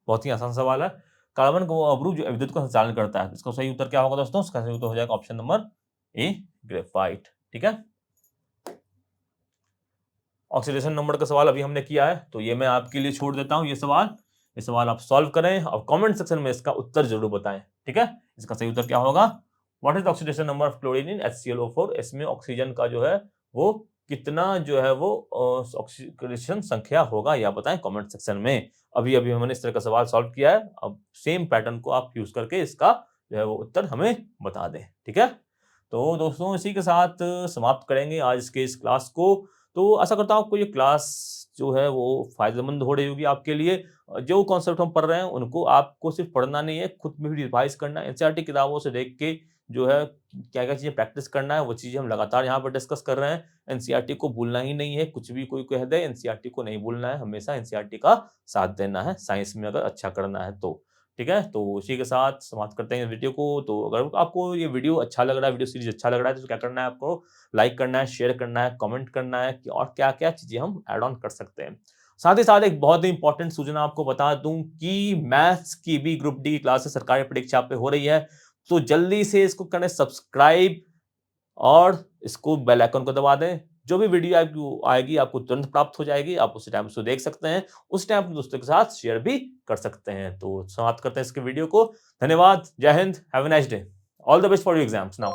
बहुत ही आसान सवाल है। कार्बन को अवरुद्ध जो विद्युत का संचालन करता है, इसका सही उत्तर क्या होगा दोस्तों? इसका सही उत्तर हो जाएगा ऑप्शन नंबर ए, ग्रेफाइट। ठीक है। ऑक्सीडेशन नंबर का सवाल अभी हमने किया है, तो ये मैं आपके लिए छोड़ देता हूं ये सवाल आप सॉल्व करें और कमेंट सेक्शन में इसका उत्तर जरूर बताएं। ठीक है। इसका सही उत्तर क्या होगा? What is the oxidation number of chlorine in HClO4? इसमें ऑक्सीजन का जो है वो कितना जो है वो ऑक्सीडेशन संख्या होगा, या बताएं कमेंट सेक्शन में। अभी अभी हमने इस तरह का सवाल सॉल्व किया है, अब सेम पैटर्न को आप यूज करके इसका जो है वो उत्तर हमें बता दें। ठीक है। तो दोस्तों इसी के साथ समाप्त करेंगे आज के इस क्लास को। तो आशा करता हूँ आपको ये क्लास जो है वो फायदेमंद हो रही होगी आपके लिए। जो कॉन्सेप्ट हम पढ़ रहे हैं उनको आपको सिर्फ पढ़ना नहीं है, खुद में भी रिवाइज करना है। एनसीईआरटी किताबों से देख के जो है क्या क्या चीजें प्रैक्टिस करना है, वो चीजें हम लगातार यहाँ पर डिस्कस कर रहे हैं। एनसीईआरटी को भूलना ही नहीं है, कुछ भी कोई कह दे एनसीईआरटी को नहीं भूलना है, हमेशा एनसीईआरटी का साथ देना है साइंस में अगर अच्छा करना है तो। ठीक है। तो इसी के साथ समाप्त करते हैं इस वीडियो को। तो अगर आपको ये वीडियो अच्छा लग रहा है, वीडियो सीरीज अच्छा लग रहा है, तो क्या करना है आपको? लाइक करना है, शेयर करना है, कमेंट करना है कि और क्या क्या चीजें हम ऐड ऑन कर सकते हैं। साथ ही साथ एक बहुत ही इंपॉर्टेंट सूचना आपको बता दूं कि मैथ्स की भी ग्रुप डी की क्लासेस सरकारी परीक्षा पे हो रही है, तो जल्दी से इसको करें सब्सक्राइब और इसको बेल आइकन को दबा दें। जो भी वीडियो आपको आएगी आपको तुरंत प्राप्त हो जाएगी, आप उसी टाइम उसको देख सकते हैं, उस टाइम अपने दोस्तों के साथ शेयर भी कर सकते हैं। तो समाप्त करते हैं इसके वीडियो को। धन्यवाद। जय Hind. Have a nice day. All the best for your exams now.